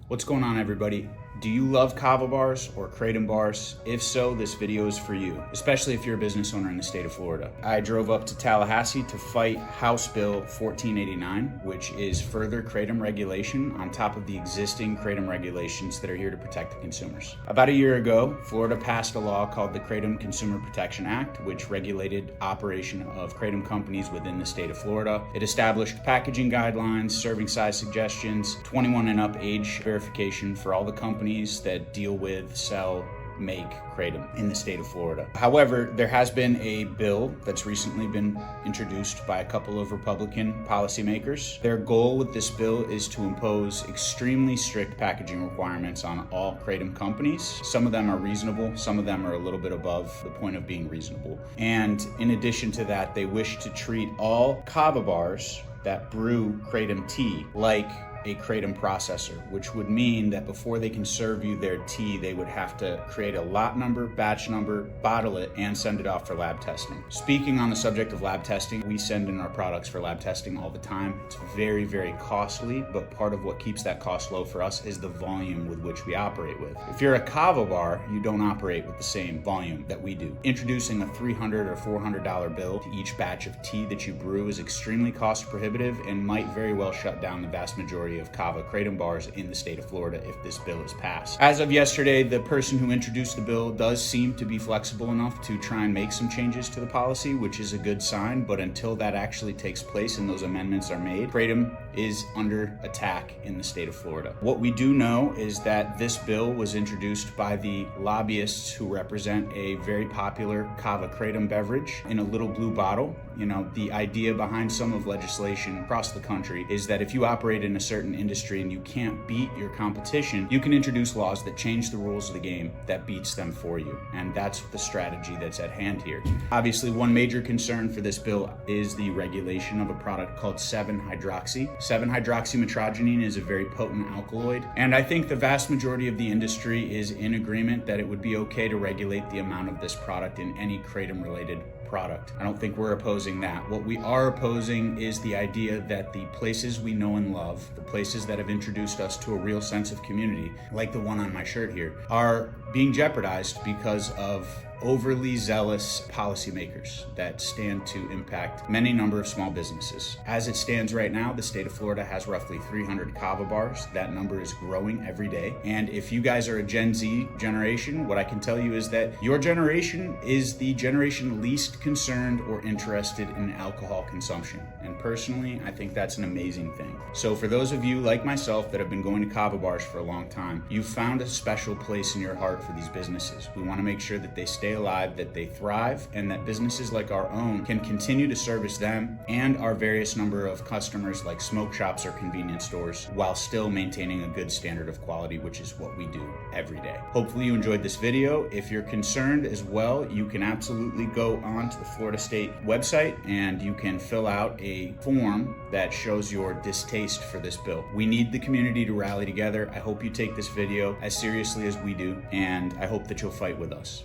What's going on, everybody? Do you love Kava bars or Kratom bars? If so, this video is for you, especially if you're a business owner in the state of Florida. I drove up to Tallahassee to fight House Bill 1489, which is further Kratom regulation on top of the existing Kratom regulations that are here to protect the consumers. About a year ago, Florida passed a law called the Kratom Consumer Protection Act, which regulated operation of Kratom companies within the state of Florida. It established packaging guidelines, serving size suggestions, 21 and up age verification for all the companies that deal with, sell, make Kratom in the state of Florida. However, there has been a bill that's recently been introduced by a couple of Republican policymakers. Their goal with this bill is to impose extremely strict packaging requirements on all Kratom companies. Some of them are reasonable, some of them are a little bit above the point of being reasonable. And in addition to that, they wish to treat all Kava bars that brew Kratom tea like a Kratom processor, which would mean that before they can serve you their tea, they would have to create a lot number, batch number, bottle it, and send it off for lab testing. Speaking on the subject of lab testing, we send in our products for lab testing all the time. It's very, very costly, but part of what keeps that cost low for us is the volume with which we operate with. If you're a Kava bar, you don't operate with the same volume that we do. Introducing a $300 or $400 bill to each batch of tea that you brew is extremely cost prohibitive and might very well shut down the vast majority of Kava Kratom bars in the state of Florida if this bill is passed. As of yesterday, the person who introduced the bill does seem to be flexible enough to try and make some changes to the policy, which is a good sign, but until that actually takes place and those amendments are made, Kratom is under attack in the state of Florida. What we do know is that this bill was introduced by the lobbyists who represent a very popular Kava Kratom beverage in a little blue bottle. You know, the idea behind some of legislation across the country is that if you operate in a certain industry and you can't beat your competition, you can introduce laws that change the rules of the game that beats them for you. And that's the strategy that's at hand here. Obviously, one major concern for this bill is the regulation of a product called 7-hydroxy. 7-hydroxymetrogenine is a very potent alkaloid, and I think the vast majority of the industry is in agreement that it would be okay to regulate the amount of this product in any Kratom-related product. I don't think we're opposing that. What we are opposing is the idea that the places we know and love, the places that have introduced us to a real sense of community, like the one on my shirt here, are being jeopardized because of overly zealous policymakers that stand to impact many number of small businesses. As it stands right now, the state of Florida has roughly 300 Kava bars. That number is growing every day. And if you guys are a Gen Z generation, what I can tell you is that your generation is the generation least concerned or interested in alcohol consumption. And personally, I think that's an amazing thing. So for those of you like myself that have been going to Kava bars for a long time, you've found a special place in your heart for these businesses. We want to make sure that they stay alive, that they thrive, and that businesses like our own can continue to service them and our various number of customers like smoke shops or convenience stores while still maintaining a good standard of quality, which is what we do every day. Hopefully you enjoyed this video. If you're concerned as well, you can absolutely go on to the Florida State website and you can fill out a form that shows your distaste for this bill. We need the community to rally together. I hope you take this video as seriously as we do, and I hope that you'll fight with us.